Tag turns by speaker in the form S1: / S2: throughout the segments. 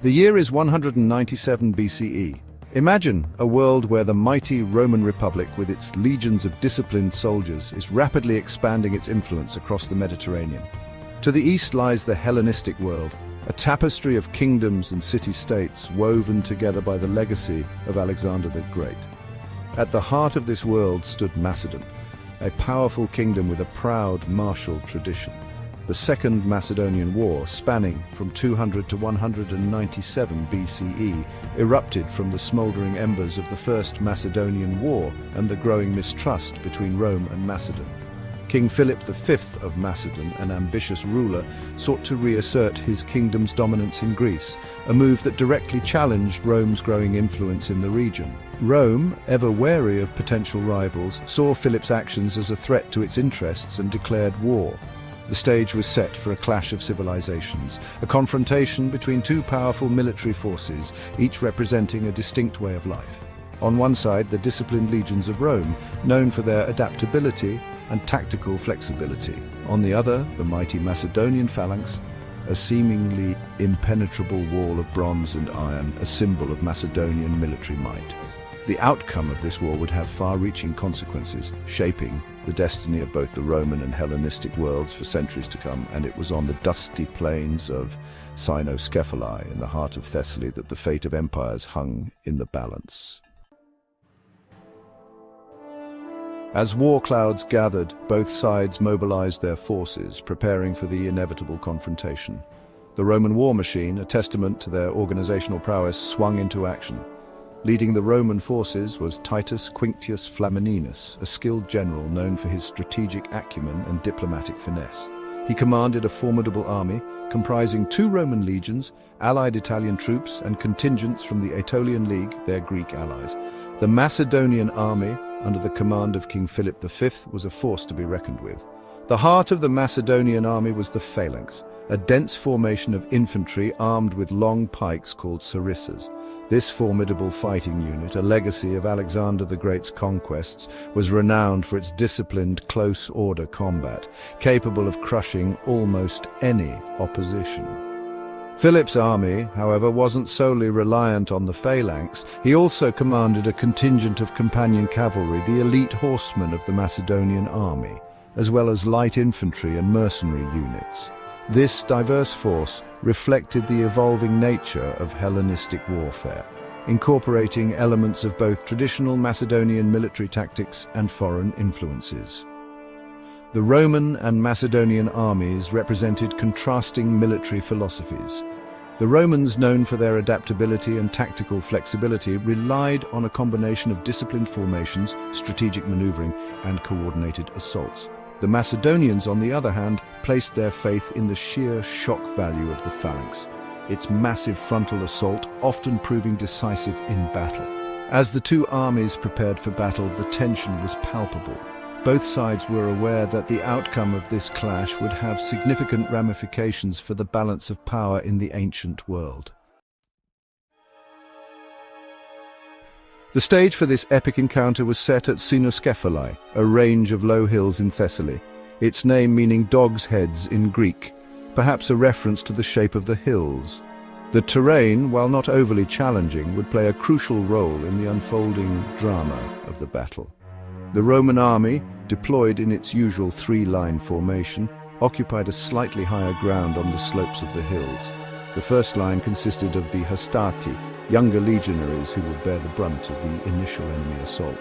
S1: The year is 197 BCE. Imagine a world where the mighty Roman Republic, with its legions of disciplined soldiers, is rapidly expanding its influence across the Mediterranean. To the east lies the Hellenistic world, a tapestry of kingdoms and city-states woven together by the legacy of Alexander the Great. At the heart of this world stood Macedon, a powerful kingdom with a proud martial tradition. The Second Macedonian War, spanning from 200 to 197 BCE, erupted from the smouldering embers of the First Macedonian War and the growing mistrust between Rome and Macedon. King Philip V of Macedon, an ambitious ruler, sought to reassert his kingdom's dominance in Greece, a move that directly challenged Rome's growing influence in the region. Rome, ever wary of potential rivals, saw Philip's actions as a threat to its interests and declared war. The stage was set for a clash of civilizations, a confrontation between two powerful military forces, each representing a distinct way of life. On one side, the disciplined legions of Rome, known for their adaptability and tactical flexibility. On the other, the mighty Macedonian Phalanx, a seemingly impenetrable wall of bronze and iron, a symbol of Macedonian military might. The outcome of this war would have far-reaching consequences, shaping the destiny of both the Roman and Hellenistic worlds for centuries to come, and it was on the dusty plains of Cynoscephalae in the heart of Thessaly that the fate of empires hung in the balance. As war clouds gathered, both sides mobilized their forces, preparing for the inevitable confrontation. The Roman war machine, a testament to their organizational prowess, swung into action. Leading the Roman forces was Titus Quinctius Flamininus, a skilled general known for his strategic acumen and diplomatic finesse. He commanded a formidable army, comprising 2 Roman legions, allied Italian troops, and contingents from the Aetolian League, their Greek allies. The Macedonian army, under the command of King Philip V, was a force to be reckoned with. The heart of the Macedonian army was the Phalanx, a dense formation of infantry armed with long pikes called sarissas. This formidable fighting unit, a legacy of Alexander the Great's conquests, was renowned for its disciplined, close-order combat, capable of crushing almost any opposition. Philip's army, however, wasn't solely reliant on the Phalanx. He also commanded a contingent of companion cavalry, the elite horsemen of the Macedonian army, as well as light infantry and mercenary units. This diverse force reflected the evolving nature of Hellenistic warfare, incorporating elements of both traditional Macedonian military tactics and foreign influences. The Roman and Macedonian armies represented contrasting military philosophies. The Romans, known for their adaptability and tactical flexibility, relied on a combination of disciplined formations, strategic maneuvering, and coordinated assaults. The Macedonians, on the other hand, placed their faith in the sheer shock value of the Phalanx, its massive frontal assault often proving decisive in battle. As the two armies prepared for battle, the tension was palpable. Both sides were aware that the outcome of this clash would have significant ramifications for the balance of power in the ancient world. The stage for this epic encounter was set at Cynoscephalae, a range of low hills in Thessaly, its name meaning dog's heads in Greek, perhaps a reference to the shape of the hills. The terrain, while not overly challenging, would play a crucial role in the unfolding drama of the battle. The Roman army, deployed in its usual 3-line formation, occupied a slightly higher ground on the slopes of the hills. The first line consisted of the hastati, younger legionaries who would bear the brunt of the initial enemy assault.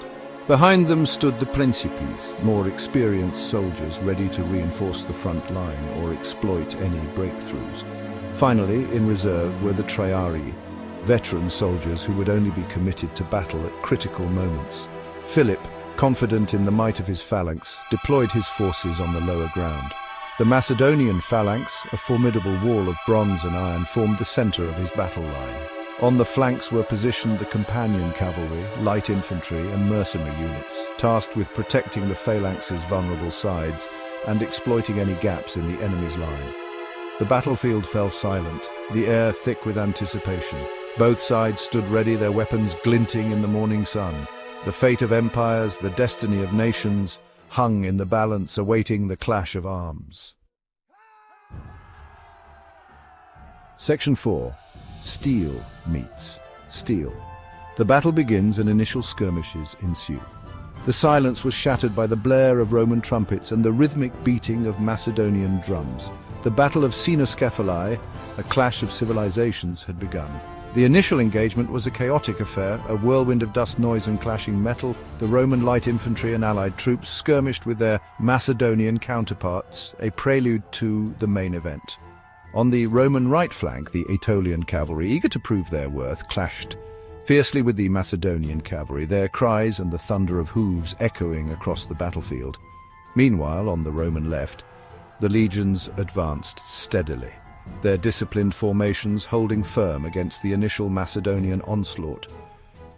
S1: Behind them stood the principes, more experienced soldiers ready to reinforce the front line or exploit any breakthroughs. Finally, in reserve were the triarii, veteran soldiers who would only be committed to battle at critical moments. Philip, confident in the might of his phalanx, deployed his forces on the lower ground. The Macedonian phalanx, a formidable wall of bronze and iron, formed the center of his battle line. On the flanks were positioned the companion cavalry, light infantry, and mercenary units, tasked with protecting the phalanx's vulnerable sides and exploiting any gaps in the enemy's line. The battlefield fell silent, the air thick with anticipation. Both sides stood ready, their weapons glinting in the morning sun. The fate of empires, the destiny of nations, hung in the balance, awaiting the clash of arms. Section 4. steel meets steel. The battle begins and initial skirmishes ensue. The silence was shattered by the blare of Roman trumpets and the rhythmic beating of Macedonian drums. The Battle of Cynoscephalae, a clash of civilizations, had begun. The initial engagement was a chaotic affair, a whirlwind of dust, noise and clashing metal. The Roman light infantry and allied troops skirmished with their Macedonian counterparts, a prelude to the main event. On the Roman right flank, the Aetolian cavalry, eager to prove their worth, clashed fiercely with the Macedonian cavalry, their cries and the thunder of hooves echoing across the battlefield. Meanwhile, on the Roman left, the legions advanced steadily, their disciplined formations holding firm against the initial Macedonian onslaught.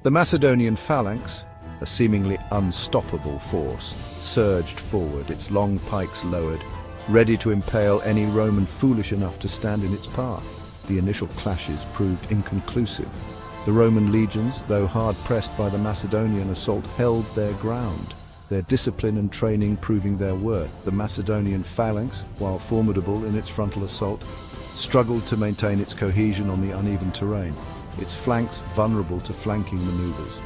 S1: The Macedonian Phalanx, a seemingly unstoppable force, surged forward, its long pikes lowered, ready to impale any Roman foolish enough to stand in its path. The initial clashes proved inconclusive. The Roman legions, though hard-pressed by the Macedonian assault, held their ground, their discipline and training proving their worth. The Macedonian Phalanx, while formidable in its frontal assault, struggled to maintain its cohesion on the uneven terrain, its flanks vulnerable to flanking maneuvers.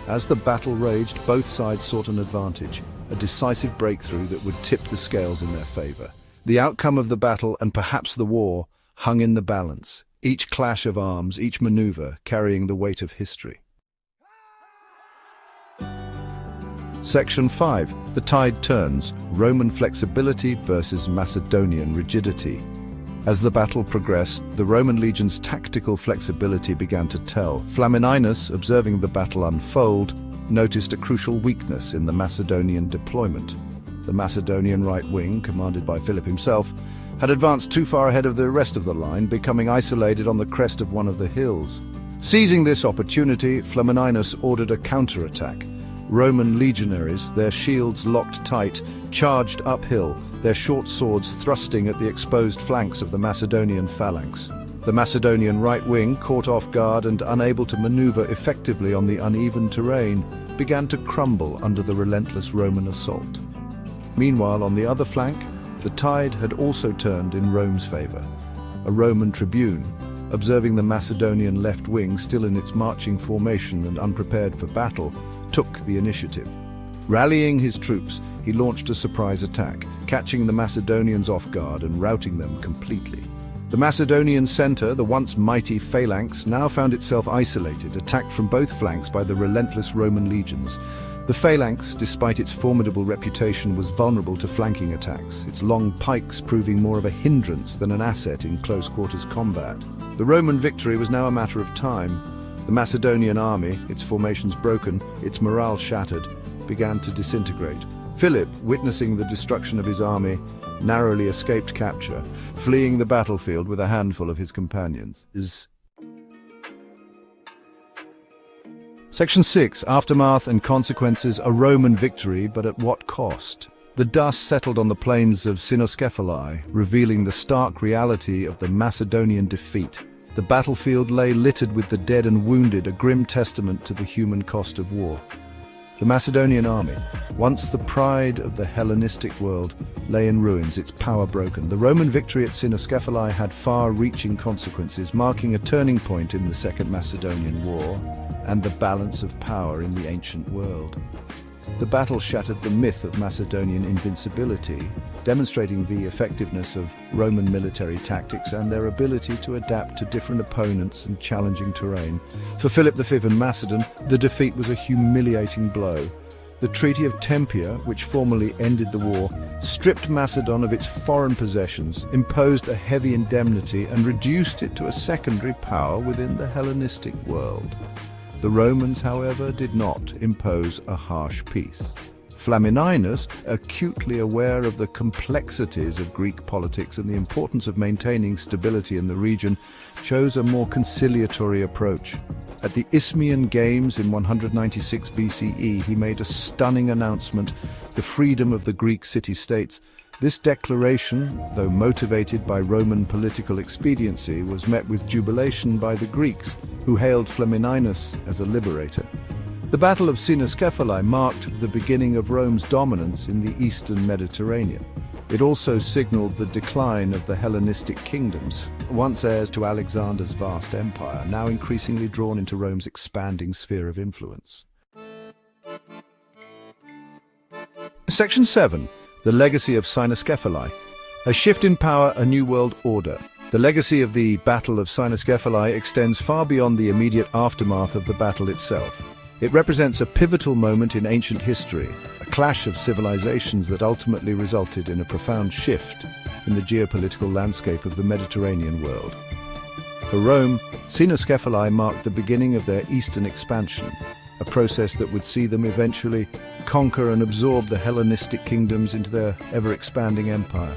S1: As the battle raged, both sides sought an advantage, a decisive breakthrough that would tip the scales in their favor. The outcome of the battle, and perhaps the war, hung in the balance, each clash of arms, each maneuver carrying the weight of history. Section 5. The tide turns. Roman flexibility versus Macedonian rigidity. As the battle progressed, the Roman legion's tactical flexibility began to tell. Flamininus, observing the battle unfold, noticed a crucial weakness in the Macedonian deployment. The Macedonian right wing, commanded by Philip himself, had advanced too far ahead of the rest of the line, becoming isolated on the crest of one of the hills. Seizing this opportunity, Flamininus ordered a counterattack. Roman legionaries, their shields locked tight, charged uphill, their short swords thrusting at the exposed flanks of the Macedonian phalanx. The Macedonian right wing, caught off guard and unable to maneuver effectively on the uneven terrain, began to crumble under the relentless Roman assault. Meanwhile, on the other flank, the tide had also turned in Rome's favor. A Roman tribune, observing the Macedonian left wing still in its marching formation and unprepared for battle, took the initiative. Rallying his troops, he launched a surprise attack, catching the Macedonians off guard and routing them completely. The Macedonian center, the once mighty Phalanx, now found itself isolated, attacked from both flanks by the relentless Roman legions. The Phalanx, despite its formidable reputation, was vulnerable to flanking attacks, its long pikes proving more of a hindrance than an asset in close-quarters combat. The Roman victory was now a matter of time. The Macedonian army, its formations broken, its morale shattered, began to disintegrate. Philip, witnessing the destruction of his army, narrowly escaped capture, fleeing the battlefield with a handful of his companions. Section 6. Aftermath and consequences. A Roman victory, but at what cost? The dust settled on the plains of Cynoscephalae, revealing the stark reality of the Macedonian defeat. The battlefield lay littered with the dead and wounded, a grim testament to the human cost of war. The Macedonian army, once the pride of the Hellenistic world, lay in ruins, its power broken. The Roman victory at Cynoscephalae had far-reaching consequences, marking a turning point in the Second Macedonian War and the balance of power in the ancient world. The battle shattered the myth of Macedonian invincibility, demonstrating the effectiveness of Roman military tactics and their ability to adapt to different opponents and challenging terrain. For Philip V and Macedon, the defeat was a humiliating blow. The Treaty of Tempia, which formally ended the war, stripped Macedon of its foreign possessions, imposed a heavy indemnity, and reduced it to a secondary power within the Hellenistic world. The Romans, however, did not impose a harsh peace. Flamininus, acutely aware of the complexities of Greek politics and the importance of maintaining stability in the region, chose a more conciliatory approach. At the Isthmian Games in 196 BCE, he made a stunning announcement: the freedom of the Greek city-states. This declaration, though motivated by Roman political expediency, was met with jubilation by the Greeks, who hailed Flamininus as a liberator. The Battle of Cynoscephalae marked the beginning of Rome's dominance in the eastern Mediterranean. It also signaled the decline of the Hellenistic kingdoms, once heirs to Alexander's vast empire, now increasingly drawn into Rome's expanding sphere of influence. Section 7. The Legacy of Cynoscephalae. A shift in power, a new world order. The legacy of the Battle of Cynoscephalae extends far beyond the immediate aftermath of the battle itself. It represents a pivotal moment in ancient history, a clash of civilizations that ultimately resulted in a profound shift in the geopolitical landscape of the Mediterranean world. For Rome, Cynoscephalae marked the beginning of their eastern expansion, a process that would see them eventually conquer and absorb the Hellenistic kingdoms into their ever-expanding empire.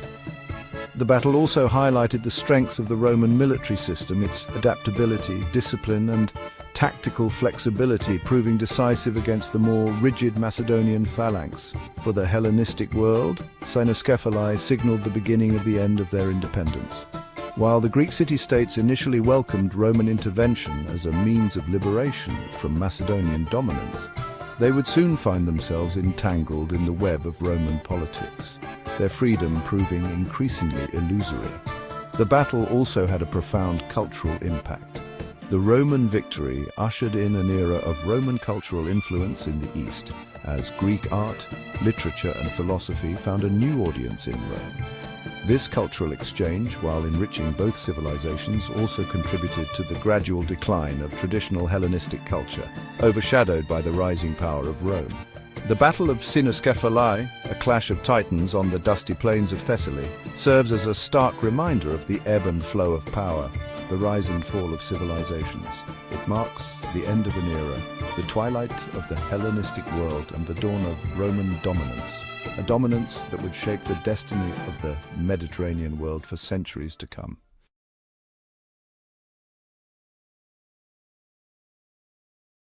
S1: The battle also highlighted the strengths of the Roman military system, its adaptability, discipline, and tactical flexibility, proving decisive against the more rigid Macedonian phalanx. For the Hellenistic world, Cynoscephalae signaled the beginning of the end of their independence. While the Greek city-states initially welcomed Roman intervention as a means of liberation from Macedonian dominance, they would soon find themselves entangled in the web of Roman politics, their freedom proving increasingly illusory. The battle also had a profound cultural impact. The Roman victory ushered in an era of Roman cultural influence in the East, as Greek art, literature, and philosophy found a new audience in Rome. This cultural exchange, while enriching both civilizations, also contributed to the gradual decline of traditional Hellenistic culture, overshadowed by the rising power of Rome. The Battle of Cynoscephalae, a clash of titans on the dusty plains of Thessaly, serves as a stark reminder of the ebb and flow of power, the rise and fall of civilizations. It marks the end of an era, the twilight of the Hellenistic world and the dawn of Roman dominance, a dominance that would shape the destiny of the Mediterranean world for centuries to come.